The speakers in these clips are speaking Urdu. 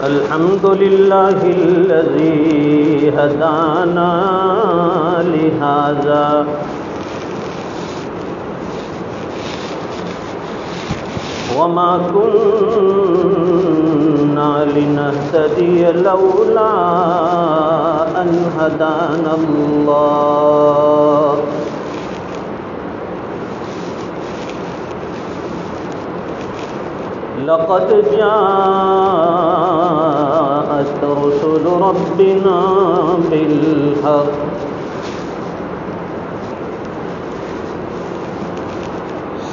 الحمد لله الذي هدانا لهذا وما كنا لنهتدي لولا أن هدانا الله لقد جاءت رسل ربنا بالحق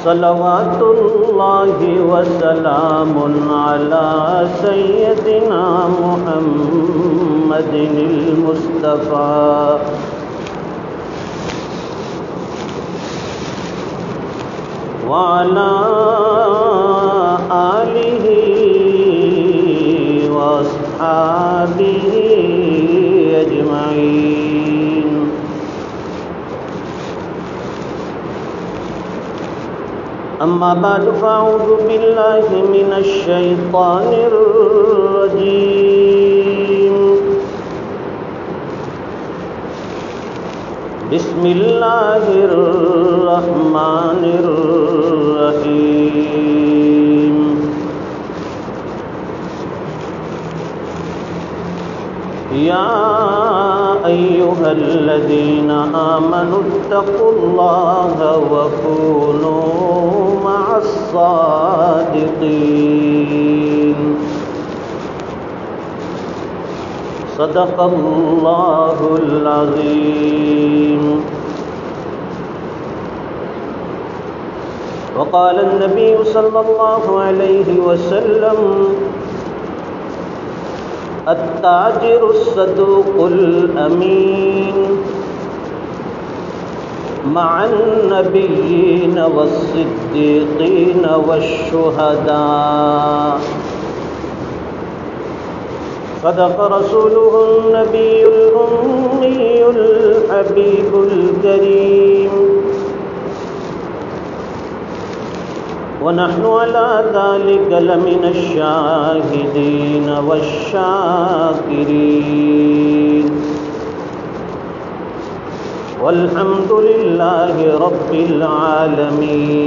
صلوات الله وسلام على سيدنا محمد المصطفى وعلى آله وأصحابه أجمعين أما بعد فأعوذ بالله من الشيطان الرجيم بسم الله الرحمن الرحيم يا أيها الذين آمنوا اتقوا الله وكونوا مع الصادقين صدق الله العظيم وقال النبي صلى الله عليه وسلم التاجر الصدوق الأمين مع النبيين والصديقين والشهداء صدق رسوله النبي الأمي الحبيب الكريم ونحن على ذلك لمن الشاهدين والشاكرين والحمد لله رب العالمين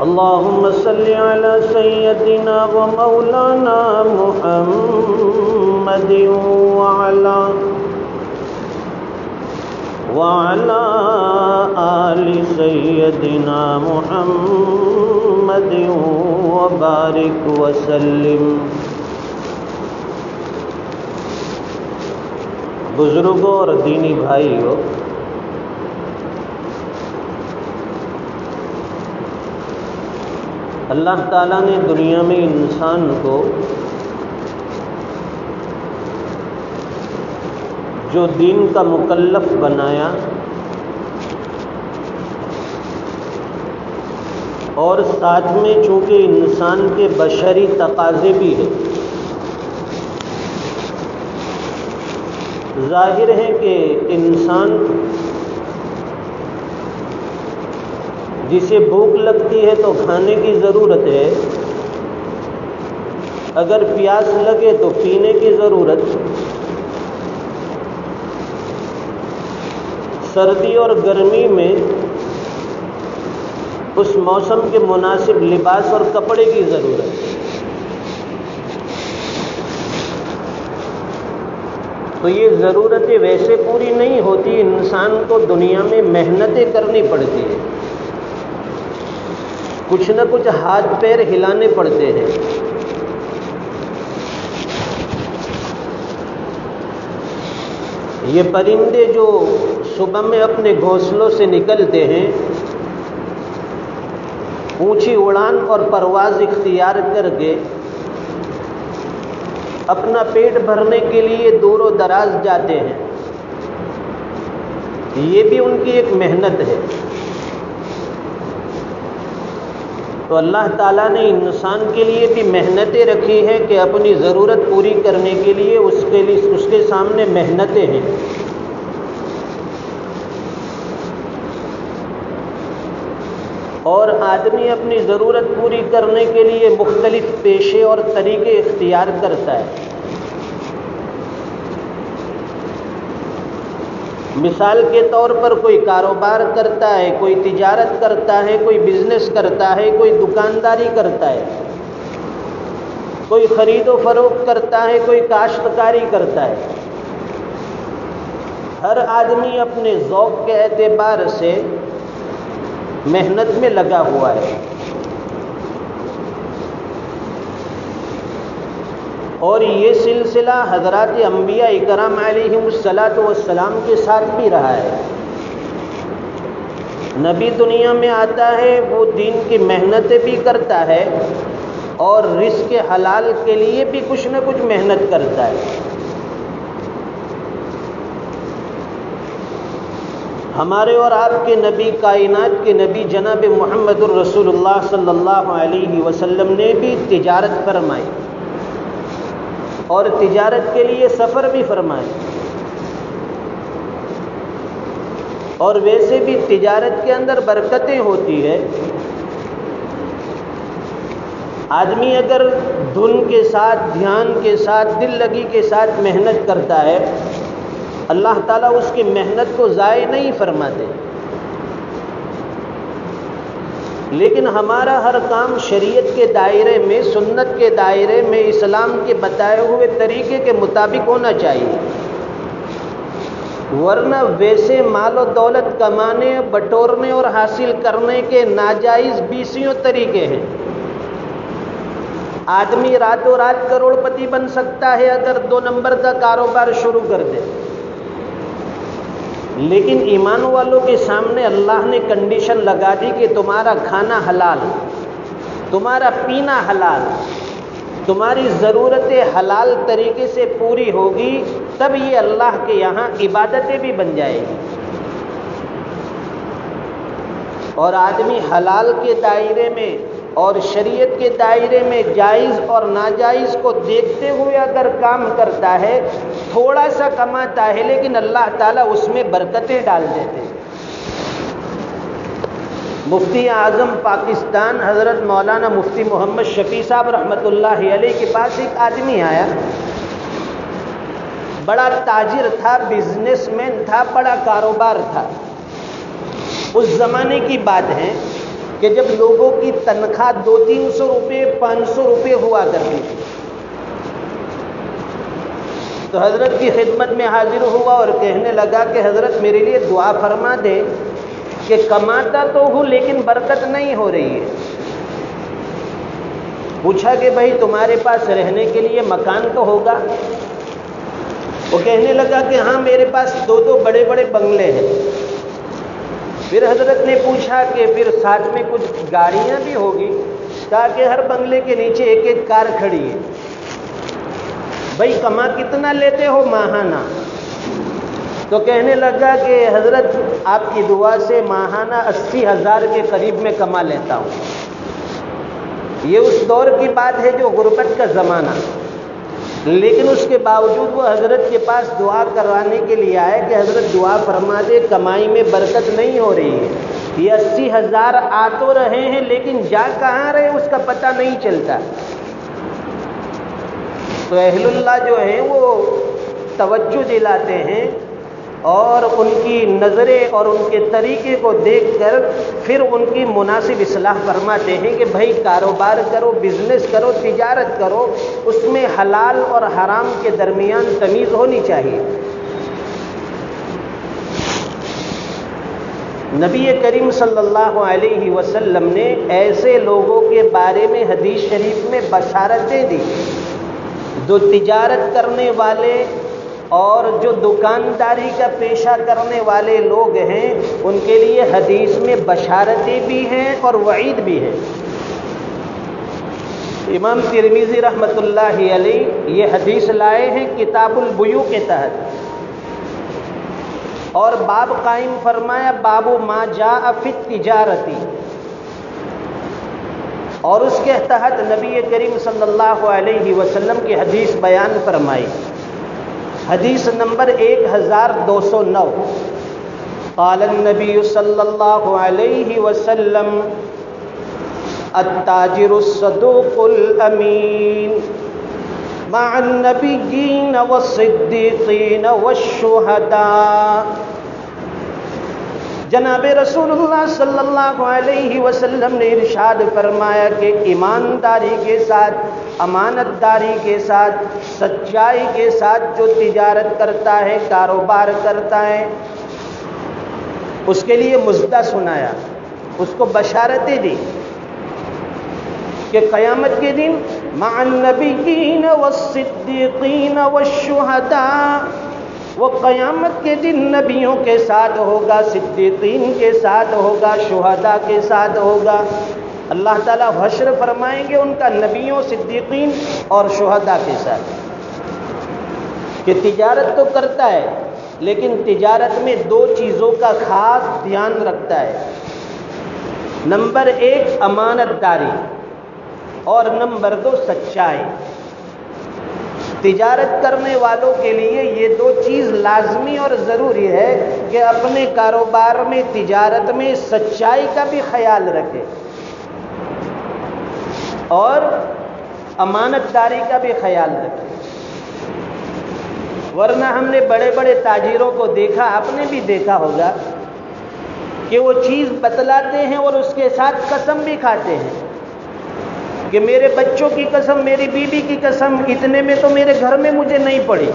اللهم صل على سيدنا ومولانا محمد وعلى آل سيدنا محمد وبارك وسلم. بزرگوں اور دینی بھائیوں، اللہ تعالیٰ نے دنیا میں انسان کو جو دین کا مکلف بنایا اور ساتھ میں چونکہ انسان کے بشری تقاضے بھی ہیں، ظاہر ہے کہ انسان جسے بھوک لگتی ہے تو کھانے کی ضرورت ہے، اگر پیاس لگے تو پینے کی ضرورت، سردی اور گرمی میں اس موسم کے مناسب لباس اور کپڑے کی ضرورت. تو یہ ضرورتیں ویسے پوری نہیں ہوتی، انسان کو دنیا میں محنتیں کرنی پڑتی ہیں، کچھ نہ کچھ ہاتھ پیر ہلانے پڑتے ہیں. یہ پرندے جو صبح میں اپنے گھونسلوں سے نکلتے ہیں، اونچی اڑان اور پرواز اختیار کر کے اپنا پیٹ بھرنے کے لیے دور و دراز جاتے ہیں، یہ بھی ان کی ایک محنت ہے. تو اللہ تعالیٰ نے انسان کے لیے بھی محنتیں رکھی ہیں کہ اپنی ضرورت پوری کرنے کے لیے اس کے سامنے محنتیں ہیں. اور آدمی اپنی ضرورت پوری کرنے کے لیے مختلف پیشے اور طریقے اختیار کرتا ہے۔ مثال کے طور پر کوئی کاروبار کرتا ہے، کوئی تجارت کرتا ہے، کوئی بزنس کرتا ہے، کوئی دکانداری کرتا ہے، کوئی خرید و فروخت کرتا ہے، کوئی کاشتکاری کرتا ہے۔ ہر آدمی اپنے ذوق کے اعتبار سے محنت میں لگا ہوا ہے، اور یہ سلسلہ حضرات انبیاء اکرام علیہم الصلاۃ والسلام کے ساتھ بھی رہا ہے۔ نبی دنیا میں آتا ہے، وہ دین کی محنتیں بھی کرتا ہے اور رزق حلال کے لیے بھی کچھ نہ کچھ محنت کرتا ہے۔ ہمارے اور آپ کے نبی، کائنات کے نبی جناب محمد الرسول اللہ صلی اللہ علیہ وسلم نے بھی تجارت فرمائی اور تجارت کے لیے سفر بھی فرمائے، اور ویسے بھی تجارت کے اندر برکتیں ہوتی ہے۔ آدمی اگر دھن کے ساتھ، دھیان کے ساتھ، دل لگی کے ساتھ محنت کرتا ہے، اللہ تعالیٰ اس کی محنت کو ضائع نہیں فرماتے۔ لیکن ہمارا ہر کام شریعت کے دائرے میں، سنت کے دائرے میں، اسلام کے بتائے ہوئے طریقے کے مطابق ہونا چاہیے، ورنہ ویسے مال و دولت کمانے، بٹورنے اور حاصل کرنے کے ناجائز بیسیوں طریقے ہیں۔ آدمی راتوں رات کروڑ پتی بن سکتا ہے اگر 2 نمبر کا کاروبار شروع کر دے، لیکن ایمان والوں کے سامنے اللہ نے کنڈیشن لگا دی کہ تمہارا کھانا حلال، تمہارا پینا حلال، تمہاری ضرورتیں حلال طریقے سے پوری ہوگی، تب یہ اللہ کے یہاں عبادتیں بھی بن جائے گی۔ اور آدمی حلال کے دائرے میں اور شریعت کے دائرے میں جائز اور ناجائز کو دیکھتے ہوئے اگر کام کرتا ہے، تھوڑا سا کماتا ہے، لیکن اللہ تعالیٰ اس میں برکتیں ڈال دیتے ہیں۔ مفتی اعظم پاکستان حضرت مولانا مفتی محمد شفیع صاحب رحمۃ اللہ علیہ کے پاس ایک آدمی آیا، بڑا تاجر تھا، بزنس مین تھا، بڑا کاروبار تھا۔ اس زمانے کی بات ہے کہ جب لوگوں کی تنخواہ 200-300 روپے، 500 روپے ہوا کرتی تھی، تو حضرت کی خدمت میں حاضر ہوا اور کہنے لگا کہ حضرت میرے لیے دعا فرما دے کہ کماتا تو ہوں لیکن برکت نہیں ہو رہی ہے۔ پوچھا کہ بھائی تمہارے پاس رہنے کے لیے مکان تو ہوگا؟ وہ کہنے لگا کہ ہاں میرے پاس 2 بڑے بڑے بنگلے ہیں۔ پھر حضرت نے پوچھا کہ پھر ساتھ میں کچھ گاڑیاں بھی ہوگی؟ کہا کہ ہر بنگلے کے نیچے ایک کار کھڑی ہے۔ بھائی کما کتنا لیتے ہو ماہانہ؟ تو کہنے لگا کہ حضرت آپ کی دعا سے ماہانہ 80,000 کے قریب میں کما لیتا ہوں۔ یہ اس دور کی بات ہے جو غربت کا زمانہ، لیکن اس کے باوجود وہ حضرت کے پاس دعا کروانے کے لیے آئے کہ حضرت دعا فرما دے، کمائی میں برکت نہیں ہو رہی ہے، یہ 80,000 آ تو رہے ہیں لیکن جا کہاں رہے اس کا پتہ نہیں چلتا۔ تو اہل اللہ جو ہیں وہ توجہ دلاتے ہیں اور ان کی نظریں اور ان کے طریقے کو دیکھ کر پھر ان کی مناسب اصلاح فرماتے ہیں کہ بھائی کاروبار کرو، بزنس کرو، تجارت کرو، اس میں حلال اور حرام کے درمیان تمیز ہونی چاہیے۔ نبی کریم صلی اللہ علیہ وسلم نے ایسے لوگوں کے بارے میں حدیث شریف میں بشارتیں دی جو تجارت کرنے والے اور جو دکانداری کا پیشہ کرنے والے لوگ ہیں، ان کے لیے حدیث میں بشارتیں بھی ہیں اور وعید بھی ہے۔ امام ترمذی رحمۃ اللہ علیہ یہ حدیث لائے ہیں کتاب البیوع کے تحت، اور باب قائم فرمایا باب ما جاء فی التجارت، اور اس کے تحت نبی کریم صلی اللہ علیہ وسلم کی حدیث بیان فرمائی۔ حدیث نمبر 1209، قال النبی صلی اللہ علیہ وسلم التاجر الصدوق الامین مع النبیین والصدیقین والشہداء۔ جناب رسول اللہ صلی اللہ علیہ وسلم نے ارشاد فرمایا کہ ایمانداری کے ساتھ، امانت داری کے ساتھ، سچائی کے ساتھ جو تجارت کرتا ہے، کاروبار کرتا ہے، اس کے لیے مژدہ سنایا، اس کو بشارتیں دی کہ قیامت کے دن مع النبیین والصدیقین والشہداء، وہ قیامت کے دن نبیوں کے ساتھ ہوگا، صدیقین کے ساتھ ہوگا، شہداء کے ساتھ ہوگا۔ اللہ تعالیٰ حشر فرمائیں گے ان کا نبیوں، صدیقین اور شہداء کے ساتھ۔ کہ تجارت تو کرتا ہے لیکن تجارت میں دو چیزوں کا خاص دھیان رکھتا ہے۔ نمبر 1 امانت داری اور نمبر 2 سچائی۔ تجارت کرنے والوں کے لیے یہ دو چیز لازمی اور ضروری ہے کہ اپنے کاروبار میں، تجارت میں سچائی کا بھی خیال رکھے اور امانت داری کا بھی خیال رکھے۔ ورنہ ہم نے بڑے بڑے تاجروں کو دیکھا، آپ نے بھی دیکھا ہوگا کہ وہ چیز بتلاتے ہیں اور اس کے ساتھ قسم بھی کھاتے ہیں کہ میرے بچوں کی قسم، میری بیوی کی قسم، اتنے میں تو میرے گھر میں مجھے نہیں پڑی،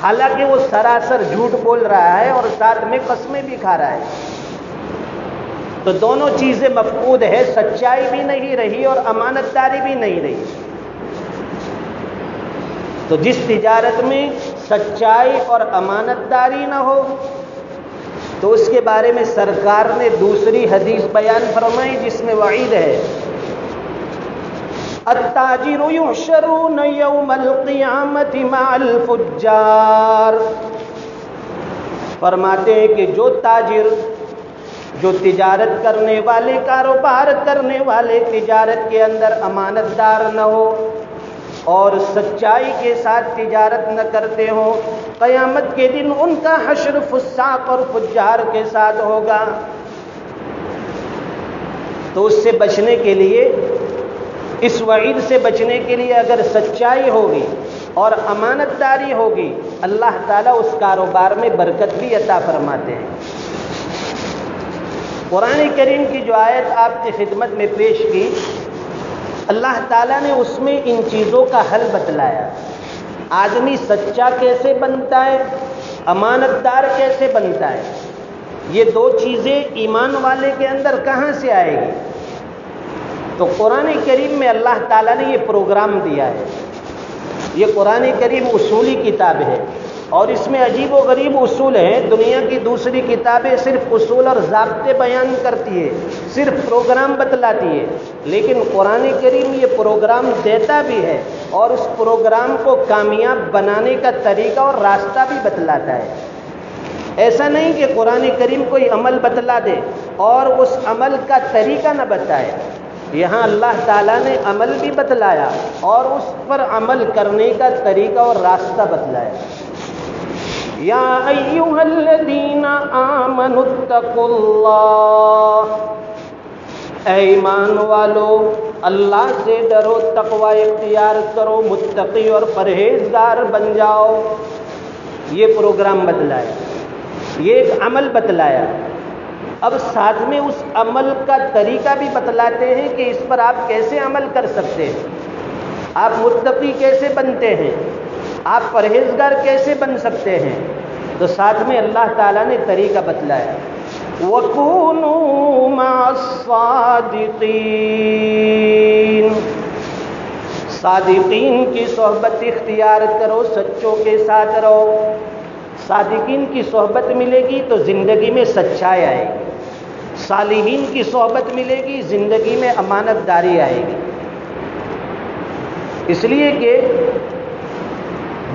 حالانکہ وہ سراسر جھوٹ بول رہا ہے اور ساتھ میں قسمیں بھی کھا رہا ہے۔ تو دونوں چیزیں مفقود ہے، سچائی بھی نہیں رہی اور امانت داری بھی نہیں رہی۔ تو جس تجارت میں سچائی اور امانت داری نہ ہو تو اس کے بارے میں سرکار نے دوسری حدیث بیان فرمائی جس میں وعید ہے، التاجر یحشرون یوم القیامت مع الفجار۔ فرماتے ہیں کہ جو تاجر، جو تجارت کرنے والے، کاروبار کرنے والے تجارت کے اندر امانت دار نہ ہو اور سچائی کے ساتھ تجارت نہ کرتے ہوں، قیامت کے دن ان کا حشر فساق اور فجار کے ساتھ ہوگا۔ تو اس سے بچنے کے لیے، اس وعید سے بچنے کے لیے اگر سچائی ہوگی اور امانت داری ہوگی، اللہ تعالیٰ اس کاروبار میں برکت بھی عطا فرماتے ہیں۔ قرآن کریم کی جو آیت آپ کی خدمت میں پیش کی، اللہ تعالیٰ نے اس میں ان چیزوں کا حل بتلایا۔ آدمی سچا کیسے بنتا ہے، امانت دار کیسے بنتا ہے، یہ دو چیزیں ایمان والے کے اندر کہاں سے آئے گی؟ تو قرآن کریم میں اللہ تعالیٰ نے یہ پروگرام دیا ہے۔ یہ قرآن کریم اصولی کتاب ہے اور اس میں عجیب و غریب اصول ہیں۔ دنیا کی دوسری کتابیں صرف اصول اور ضابطے بیان کرتی ہے، صرف پروگرام بتلاتی ہے، لیکن قرآن کریم یہ پروگرام دیتا بھی ہے اور اس پروگرام کو کامیاب بنانے کا طریقہ اور راستہ بھی بتلاتا ہے۔ ایسا نہیں کہ قرآن کریم کوئی عمل بتلا دے اور اس عمل کا طریقہ نہ بتائے۔ یہاں اللہ تعالیٰ نے عمل بھی بتلایا اور اس پر عمل کرنے کا طریقہ اور راستہ بتلایا۔ یا ایھا الذین آمنوا اتقوا اللہ، اے ایمان والو اللہ سے ڈرو، تقوی اختیار کرو، متقی اور پرہیزگار بن جاؤ۔ یہ پروگرام بتلایا، یہ ایک عمل بتلایا۔ اب ساتھ میں اس عمل کا طریقہ بھی بتلاتے ہیں کہ اس پر آپ کیسے عمل کر سکتے ہیں، آپ متقی کیسے بنتے ہیں، آپ پرہیزگار کیسے بن سکتے ہیں۔ تو ساتھ میں اللہ تعالیٰ نے طریقہ بتلایا، وَكُونُوا مَعَ الصَّادِقِينَ، صادقین کی صحبت اختیار کرو، سچوں کے ساتھ رہو۔ صادقین کی صحبت ملے گی تو زندگی میں سچائی آئے گی، صالحین کی صحبت ملے گی، زندگی میں امانت داری آئے گی۔ اس لیے کہ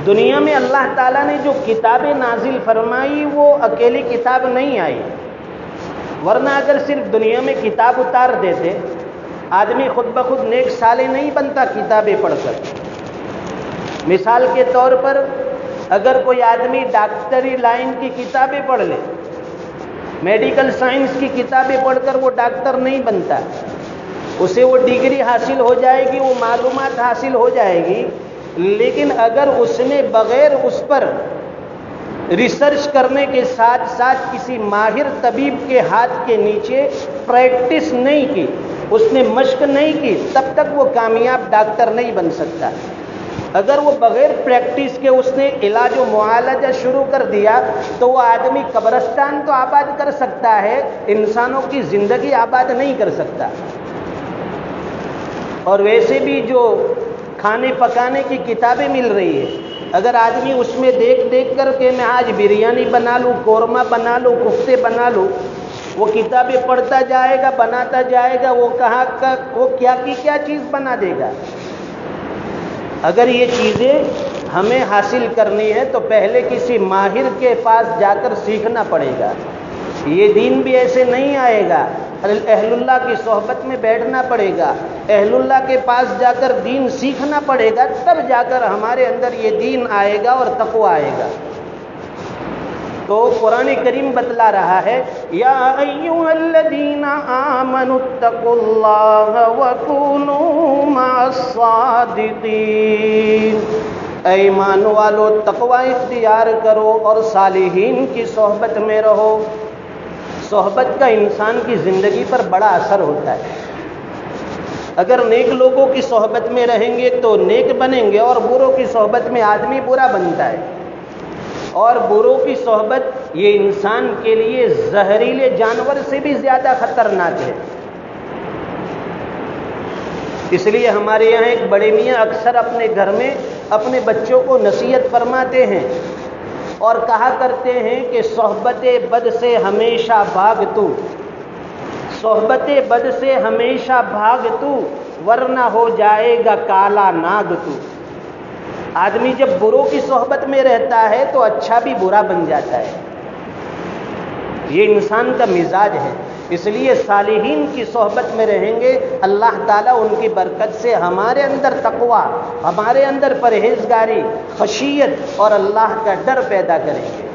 دنیا میں اللہ تعالیٰ نے جو کتابیں نازل فرمائی وہ اکیلی کتاب نہیں آئی، ورنہ اگر صرف دنیا میں کتاب اتار دیتے، آدمی خود بخود نیک صالح نہیں بنتا کتابیں پڑھ کر۔ مثال کے طور پر اگر کوئی آدمی ڈاکٹری لائن کی کتابیں پڑھ لے میڈیکل سائنس کی کتابیں پڑھ کر وہ ڈاکٹر نہیں بنتا، اسے وہ ڈگری حاصل ہو جائے گی، وہ معلومات حاصل ہو جائے گی، لیکن اگر اس نے بغیر اس پر ریسرچ کرنے کے ساتھ ساتھ کسی ماہر طبیب کے ہاتھ کے نیچے پریکٹس نہیں کی، اس نے مشق نہیں کی، تب تک وہ کامیاب ڈاکٹر نہیں بن سکتا۔ اگر وہ بغیر پریکٹس کے اس نے علاج و معالجہ شروع کر دیا تو وہ آدمی قبرستان تو آباد کر سکتا ہے، انسانوں کی زندگی آباد نہیں کر سکتا۔ اور ویسے بھی جو کھانے پکانے کی کتابیں مل رہی ہے، اگر آدمی اس میں دیکھ دیکھ کر کہ میں آج بریانی بنا لوں، قورمہ بنا لوں، کفتے بنا لوں، وہ کتابیں پڑھتا جائے گا، بناتا جائے گا، وہ کہاں کا وہ کیا کی کیا چیز بنا دے گا۔ اگر یہ چیزیں ہمیں حاصل کرنی ہے تو پہلے کسی ماہر کے پاس جا کر سیکھنا پڑے گا۔ یہ دین بھی ایسے نہیں آئے گا، اہل اللہ کی صحبت میں بیٹھنا پڑے گا، اہل اللہ کے پاس جا کر دین سیکھنا پڑے گا، تب جا کر ہمارے اندر یہ دین آئے گا اور تقویٰ آئے گا۔ تو قرآن کریم بتلا رہا ہے، یا ایھا الذین آمنوا اتقوا اللہ وکونوا مع الصادقین، اے ایمان والو تقویٰ اختیار کرو اور صالحین کی صحبت میں رہو۔ صحبت کا انسان کی زندگی پر بڑا اثر ہوتا ہے۔ اگر نیک لوگوں کی صحبت میں رہیں گے تو نیک بنیں گے، اور بروں کی صحبت میں آدمی برا بنتا ہے، اور بروں کی صحبت یہ انسان کے لیے زہریلے جانور سے بھی زیادہ خطرناک ہے۔ اس لیے ہمارے یہاں ایک بڑے میاں اکثر اپنے گھر میں اپنے بچوں کو نصیحت فرماتے ہیں اور کہا کرتے ہیں کہ صحبت بد سے ہمیشہ بھاگ تو، صحبت بد سے ہمیشہ بھاگ تو، ورنہ ہو جائے گا کالا ناگ تو۔ آدمی جب بروں کی صحبت میں رہتا ہے تو اچھا بھی برا بن جاتا ہے، یہ انسان کا مزاج ہے۔ اس لیے صالحین کی صحبت میں رہیں گے، اللہ تعالیٰ ان کی برکت سے ہمارے اندر تقویٰ، ہمارے اندر پرہیزگاری، خشیت اور اللہ کا ڈر پیدا کریں گے۔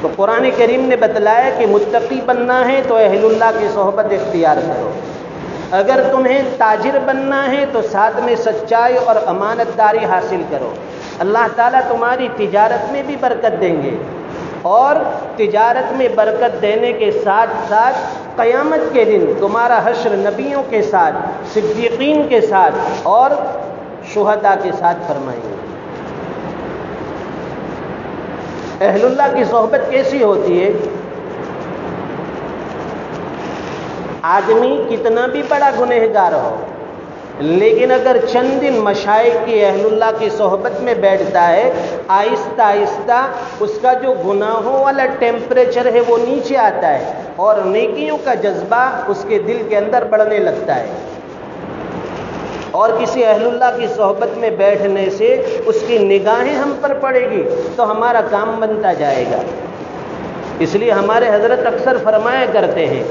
تو قرآن کریم نے بتلایا کہ متقی بننا ہے تو اہل اللہ کی صحبت اختیار کرو، اگر تمہیں تاجر بننا ہے تو ساتھ میں سچائی اور امانت داری حاصل کرو، اللہ تعالیٰ تمہاری تجارت میں بھی برکت دیں گے، اور تجارت میں برکت دینے کے ساتھ ساتھ قیامت کے دن تمہارا حشر نبیوں کے ساتھ، صدیقین کے ساتھ اور شہداء کے ساتھ فرمائیں گے۔ اہل اللہ کی صحبت کیسی ہوتی ہے؟ آدمی کتنا بھی بڑا گنہگار ہو، لیکن اگر چند دن مشائخ کی اہل اللہ کی صحبت میں بیٹھتا ہے، آہستہ آہستہ اس کا جو گناہوں والا ٹیمپریچر ہے وہ نیچے آتا ہے، اور نیکیوں کا جذبہ اس کے دل کے اندر بڑھنے لگتا ہے، اور کسی اہل اللہ کی صحبت میں بیٹھنے سے اس کی نگاہیں ہم پر پڑے گی تو ہمارا کام بنتا جائے گا۔ اس لیے ہمارے حضرت اکثر فرمایا کرتے ہیں،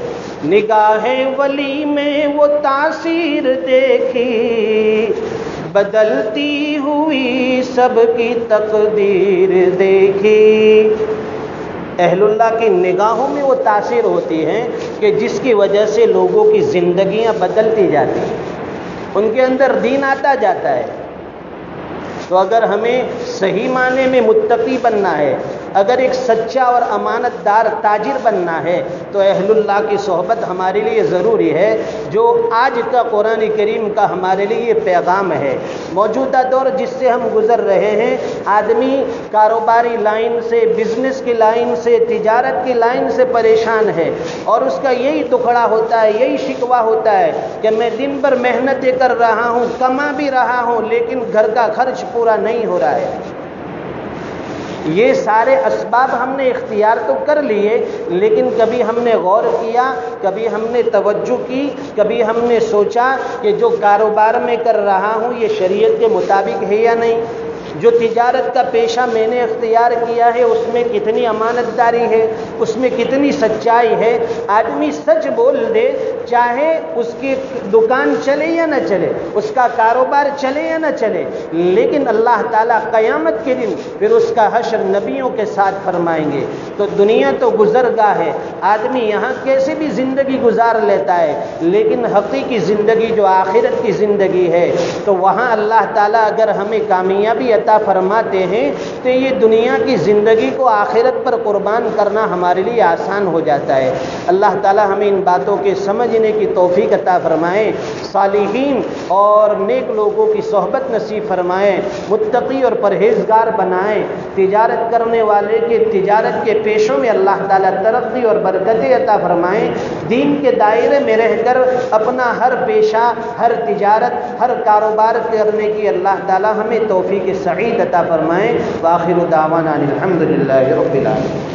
نگاہ ولی میں وہ تاثیر دیکھی، بدلتی ہوئی سب کی تقدیر دیکھی۔ اہل اللہ کی نگاہوں میں وہ تاثیر ہوتی ہیں کہ جس کی وجہ سے لوگوں کی زندگیاں بدلتی جاتی ہیں، ان کے اندر دین آتا جاتا ہے۔ تو اگر ہمیں صحیح معنی میں متقی بننا ہے، اگر ایک سچا اور امانت دار تاجر بننا ہے تو اہل اللہ کی صحبت ہمارے لیے ضروری ہے، جو آج کا قرآن کریم کا ہمارے لیے پیغام ہے۔ موجودہ دور جس سے ہم گزر رہے ہیں، آدمی کاروباری لائن سے، بزنس کی لائن سے، تجارت کی لائن سے پریشان ہے، اور اس کا یہی دکھڑا ہوتا ہے، یہی شکوہ ہوتا ہے کہ میں دن بھر محنتیں کر رہا ہوں، کما بھی رہا ہوں، لیکن گھر کا خرچ پورا نہیں ہو رہا ہے۔ یہ سارے اسباب ہم نے اختیار تو کر لیے، لیکن کبھی ہم نے غور کیا، کبھی ہم نے توجہ کی، کبھی ہم نے سوچا کہ جو کاروبار میں کر رہا ہوں یہ شریعت کے مطابق ہے یا نہیں، جو تجارت کا پیشہ میں نے اختیار کیا ہے اس میں کتنی امانت داری ہے، اس میں کتنی سچائی ہے. آدمی سچ بول دے چاہے اس کی دکان چلے یا نہ چلے, اس کا کاروبار چلے یا نہ چلے, لیکن اللہ تعالیٰ قیامت کے دن پھر اس کا حشر نبیوں کے ساتھ فرمائیں گے. تو دنیا تو گزرگاہ ہے, آدمی یہاں کیسے بھی زندگی گزار لیتا ہے, لیکن حقیقی زندگی جو آخرت کی زندگی ہے تو وہاں اللہ تعالیٰ اگر ہمیں کامیابی عطا فرماتے ہیں تو یہ دنیا کی زندگی کو آخرت پر قربان کرنا ہمارے لیے آسان ہو جاتا ہے. اللہ تعالیٰ ہمیں ان باتوں کے سمجھنے کی توفیق عطا فرمائے, صالحین اور نیک لوگوں کی صحبت نصیب فرمائے, متقی اور پرہیزگار بنائیں, تجارت کرنے والے کے تجارت کے پیشوں میں اللہ تعالیٰ ترقی اور برکتیں عطا فرمائیں. دین کے دائرے میں رہ کر اپنا ہر پیشہ, ہر تجارت, ہر کاروبار کرنے کی اللہ تعالیٰ ہمیں توفیق سعید عطا فرمائیں. وآخر دعوانا الحمدللہ رب العالمین.